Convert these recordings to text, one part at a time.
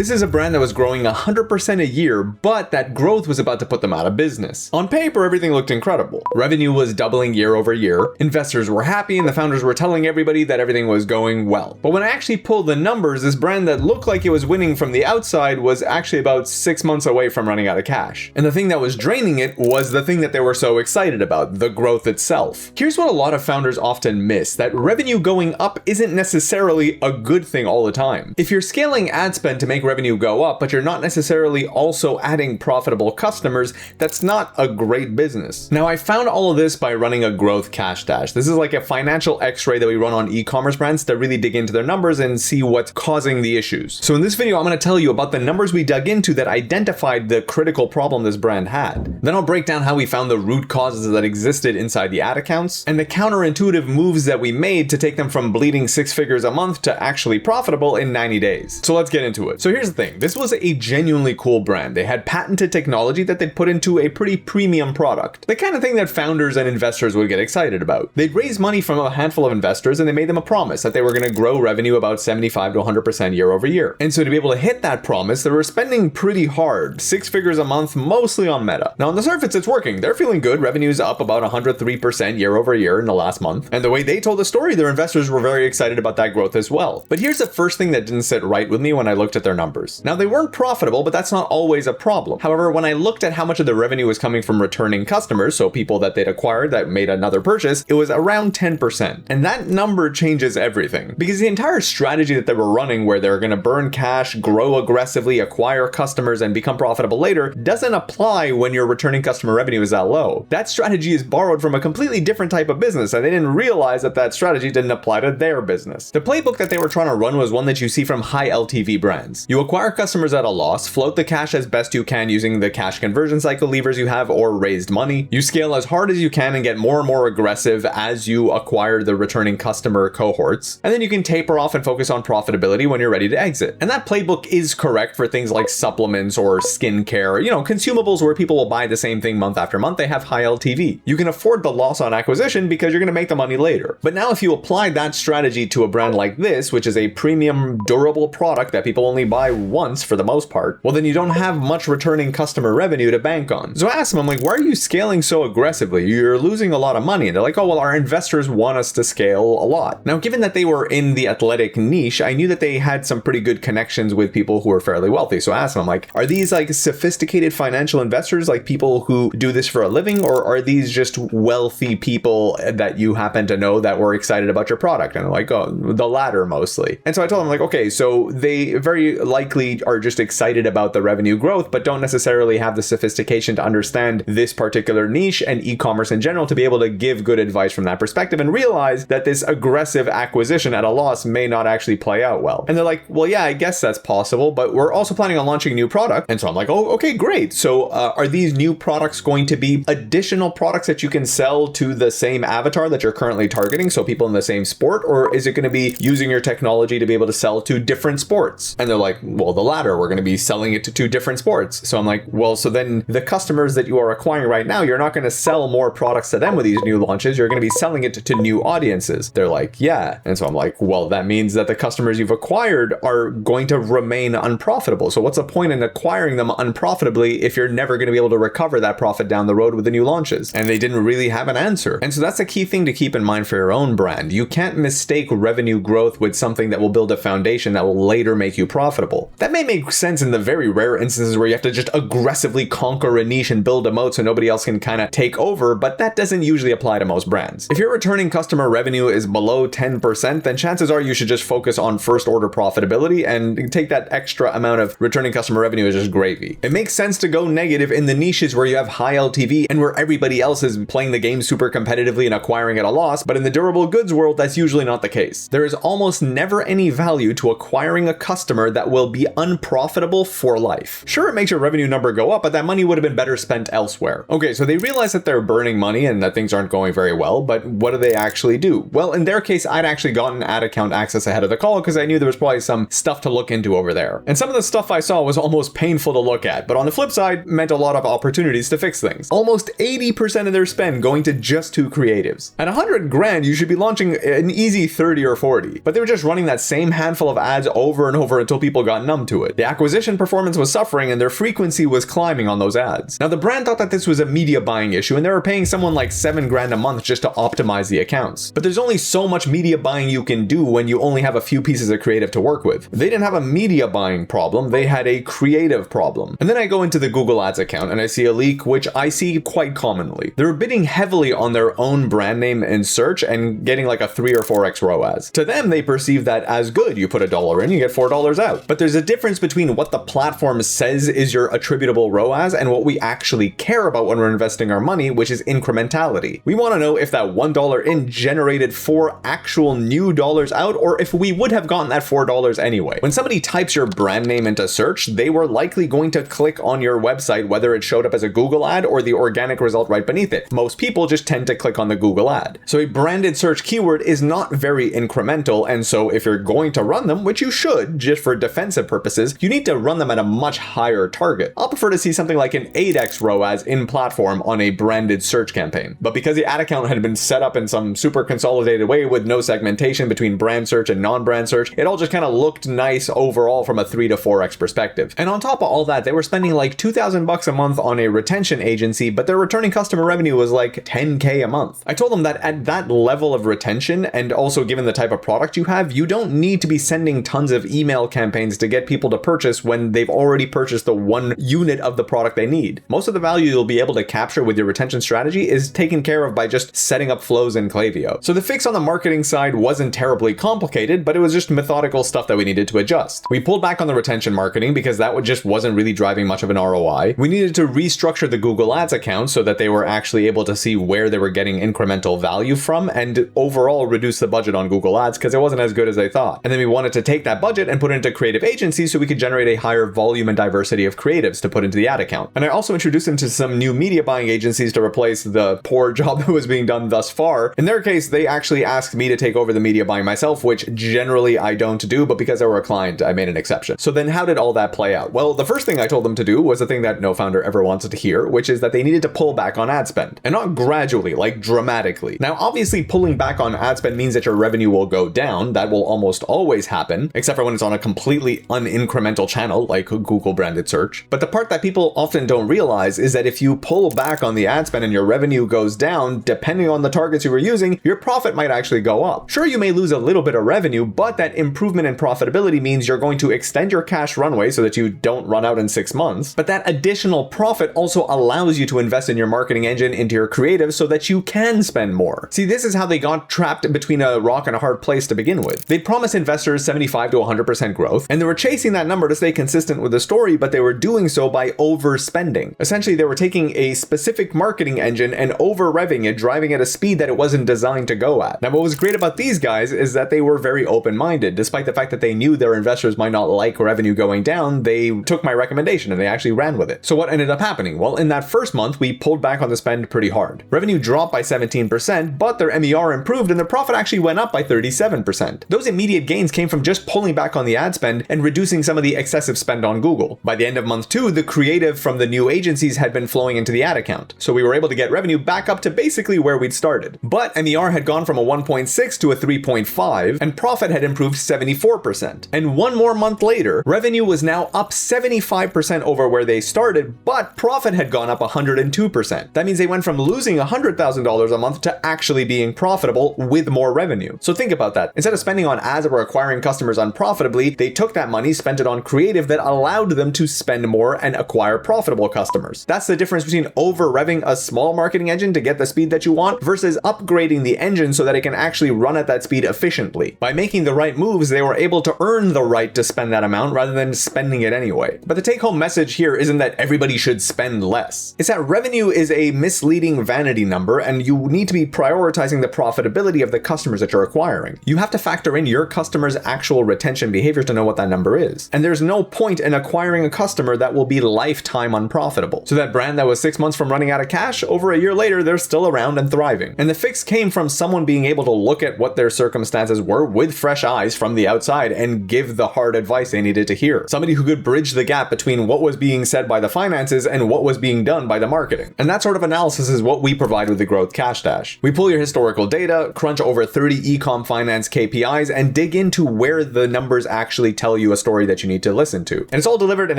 This is a brand that was growing 100% a year, but that growth was about to put them out of business. On paper, everything looked incredible. Revenue was doubling year over year, investors were happy, and the founders were telling everybody that everything was going well. But when I actually pulled the numbers, this brand that looked like it was winning from the outside was actually about 6 months away from running out of cash. And the thing that was draining it was the thing that they were so excited about, the growth itself. Here's what a lot of founders often miss, that revenue going up isn't necessarily a good thing all the time. If you're scaling ad spend to make revenue go up, but you're not necessarily also adding profitable customers, that's not a great business. Now, I found all of this by running a growth cash dash. This is like a financial x-ray that we run on e-commerce brands to really dig into their numbers and see what's causing the issues. So in this video, I'm going to tell you about the numbers we dug into that identified the critical problem this brand had. Then I'll break down how we found the root causes that existed inside the ad accounts and the counterintuitive moves that we made to take them from bleeding 6 figures a month to actually profitable in 90 days. So let's get into it. So here's the thing. This was a genuinely cool brand. They had patented technology that they'd put into a pretty premium product. The kind of thing that founders and investors would get excited about. They'd raise money from a handful of investors and they made them a promise that they were going to grow revenue about 75 to 100% year over year. And so to be able to hit that promise, they were spending pretty hard, 6 figures a month, mostly on Meta. Now on the surface, it's working. They're feeling good. Revenue's up about 103% year over year in the last month. And the way they told the story, their investors were very excited about that growth as well. But here's the first thing that didn't sit right with me when I looked at their numbers. Now they weren't profitable, but that's not always a problem. However, when I looked at how much of the revenue was coming from returning customers, so people that they'd acquired that made another purchase, it was around 10%. And that number changes everything, because the entire strategy that they were running where they're going to burn cash, grow aggressively, acquire customers, and become profitable later doesn't apply when your returning customer revenue is that low. That strategy is borrowed from a completely different type of business, and they didn't realize that that strategy didn't apply to their business. The playbook that they were trying to run was one that you see from high LTV brands. You acquire customers at a loss, float the cash as best you can using the cash conversion cycle levers you have or raised money. You scale as hard as you can and get more and more aggressive as you acquire the returning customer cohorts. And then you can taper off and focus on profitability when you're ready to exit. And that playbook is correct for things like supplements or skincare, consumables where people will buy the same thing month after month. They have high LTV. You can afford the loss on acquisition because you're going to make the money later. But now if you apply that strategy to a brand like this, which is a premium durable product that people only buy once for the most part, well then you don't have much returning customer revenue to bank on. So I asked them, I'm like, why are you scaling so aggressively? You're losing a lot of money. And they're like, oh, well, our investors want us to scale a lot. Now, given that they were in the athletic niche, I knew that they had some pretty good connections with people who were fairly wealthy. So I asked them, I'm like, are these like sophisticated financial investors, like people who do this for a living, or are these just wealthy people that you happen to know that were excited about your product? And they're like, oh, the latter mostly. And so I told them, like, okay, so they very likely are just excited about the revenue growth, but don't necessarily have the sophistication to understand this particular niche and e-commerce in general to be able to give good advice from that perspective and realize that this aggressive acquisition at a loss may not actually play out well. And they're like, well, yeah, I guess that's possible, but we're also planning on launching a new product. And so I'm like, oh, okay, great. So are these new products going to be additional products that you can sell to the same avatar that you're currently targeting, so people in the same sport, or is it going to be using your technology to be able to sell to different sports? And they're like, well, the latter, we're going to be selling it to 2 different sports. So I'm like, well, so then the customers that you are acquiring right now, you're not going to sell more products to them with these new launches. You're going to be selling it to new audiences. They're like, yeah. And so I'm like, well, that means that the customers you've acquired are going to remain unprofitable. So what's the point in acquiring them unprofitably if you're never going to be able to recover that profit down the road with the new launches? And they didn't really have an answer. And so that's a key thing to keep in mind for your own brand. You can't mistake revenue growth with something that will build a foundation that will later make you profitable. That may make sense in the very rare instances where you have to just aggressively conquer a niche and build a moat so nobody else can kind of take over, but that doesn't usually apply to most brands. If your returning customer revenue is below 10%, then chances are you should just focus on first order profitability and take that extra amount of returning customer revenue as just gravy. It makes sense to go negative in the niches where you have high LTV and where everybody else is playing the game super competitively and acquiring at a loss, but in the durable goods world, that's usually not the case. There is almost never any value to acquiring a customer that will be unprofitable for life. Sure, it makes your revenue number go up, but that money would have been better spent elsewhere. Okay, so they realize that they're burning money and that things aren't going very well, but what do they actually do? Well, in their case, I'd actually gotten ad account access ahead of the call because I knew there was probably some stuff to look into over there. And some of the stuff I saw was almost painful to look at, but on the flip side, meant a lot of opportunities to fix things. Almost 80% of their spend going to just 2 creatives. At 100 grand, you should be launching an easy 30 or 40, but they were just running that same handful of ads over and over until people got numb to it. The acquisition performance was suffering and their frequency was climbing on those ads. Now the brand thought that this was a media buying issue and they were paying someone like $7,000 a month just to optimize the accounts. But there's only so much media buying you can do when you only have a few pieces of creative to work with. They didn't have a media buying problem, they had a creative problem. And then I go into the Google Ads account and I see a leak which I see quite commonly. They're bidding heavily on their own brand name in search and getting like a 3 or 4x ROAS. To them, they perceive that as good. You put $1 in, you get $4 out. But there's a difference between what the platform says is your attributable ROAS and what we actually care about when we're investing our money, which is incrementality. We want to know if that $1 in generated 4 actual new dollars out, or if we would have gotten that $4 anyway. When somebody types your brand name into search, they were likely going to click on your website, whether it showed up as a Google ad or the organic result right beneath it. Most people just tend to click on the Google ad. So a branded search keyword is not very incremental, and so if you're going to run them, which you should, just for defensive purposes, you need to run them at a much higher target. I'll prefer to see something like an 8x ROAS in platform on a branded search campaign. But because the ad account had been set up in some super consolidated way with no segmentation between brand search and non-brand search, it all just kind of looked nice overall from a 3 to 4x perspective. And on top of all that, they were spending like $2,000 a month on a retention agency, but their returning customer revenue was like $10K a month. I told them that at that level of retention, and also given the type of product you have, you don't need to be sending tons of email campaigns to get people to purchase when they've already purchased the one unit of the product they need. Most of the value you'll be able to capture with your retention strategy is taken care of by just setting up flows in Klaviyo. So the fix on the marketing side wasn't terribly complicated, but it was just methodical stuff that we needed to adjust. We pulled back on the retention marketing because that just wasn't really driving much of an ROI. We needed to restructure the Google Ads account so that they were actually able to see where they were getting incremental value from, and overall reduce the budget on Google Ads because it wasn't as good as they thought. And then we wanted to take that budget and put it into creative agencies so we could generate a higher volume and diversity of creatives to put into the ad account. And I also introduced them to some new media buying agencies to replace the poor job that was being done thus far. In their case, they actually asked me to take over the media buying myself, which generally I don't do, but because they were a client, I made an exception. So then how did all that play out? Well, the first thing I told them to do was the thing that no founder ever wanted to hear, which is that they needed to pull back on ad spend. And not gradually, like dramatically. Now, obviously pulling back on ad spend means that your revenue will go down. That will almost always happen, except for when it's on a completely unincremental channel like Google branded search. But the part that people often don't realize is that if you pull back on the ad spend and your revenue goes down, depending on the targets you were using, your profit might actually go up. Sure, you may lose a little bit of revenue, but that improvement in profitability means you're going to extend your cash runway so that you don't run out in 6 months. But that additional profit also allows you to invest in your marketing engine, into your creative, so that you can spend more. See, this is how they got trapped between a rock and a hard place to begin with. They promised investors 75 to 100% growth, and they were chasing that number to stay consistent with the story, but they were doing so by overspending. Essentially, they were taking a specific marketing engine and over-revving it, driving at a speed that it wasn't designed to go at. Now, what was great about these guys is that they were very open-minded. Despite the fact that they knew their investors might not like revenue going down, they took my recommendation and they actually ran with it. So what ended up happening? Well, in that first month, we pulled back on the spend pretty hard. Revenue dropped by 17%, but their MER improved and their profit actually went up by 37%. Those immediate gains came from just pulling back on the ad spend and reducing some of the excessive spend on Google. By the end of month 2, the creative from the new agencies had been flowing into the ad account. So we were able to get revenue back up to basically where we'd started. But MER had gone from a 1.6 to a 3.5, and profit had improved 74%. And one more month later, revenue was now up 75% over where they started, but profit had gone up 102%. That means they went from losing $100,000 a month to actually being profitable with more revenue. So think about that. Instead of spending on ads that were acquiring customers unprofitably, they took that money, spent it on creative that allowed them to spend more and acquire profitable customers. That's the difference between over-revving a small marketing engine to get the speed that you want versus upgrading the engine so that it can actually run at that speed efficiently. By making the right moves, they were able to earn the right to spend that amount rather than spending it anyway. But the take-home message here isn't that everybody should spend less. It's that revenue is a misleading vanity number, and you need to be prioritizing the profitability of the customers that you're acquiring. You have to factor in your customers' actual retention behavior to know what that number is. And there's no point in acquiring a customer that will be lifetime unprofitable. So that brand that was 6 months from running out of cash, over a year later, they're still around and thriving. And the fix came from someone being able to look at what their circumstances were with fresh eyes from the outside and give the hard advice they needed to hear. Somebody who could bridge the gap between what was being said by the finances and what was being done by the marketing. And that sort of analysis is what we provide with the Growth Cash Dash. We pull your historical data, crunch over 30 ecom finance KPIs, and dig into where the numbers actually tell tell you a story that you need to listen to. And it's all delivered in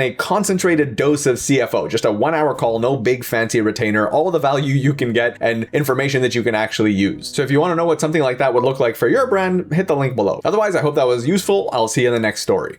a concentrated dose of CFO, just a 1 hour call, no big fancy retainer, all the value you can get and information that you can actually use. So if you want to know what something like that would look like for your brand, hit the link below. Otherwise, I hope that was useful. I'll see you in the next story.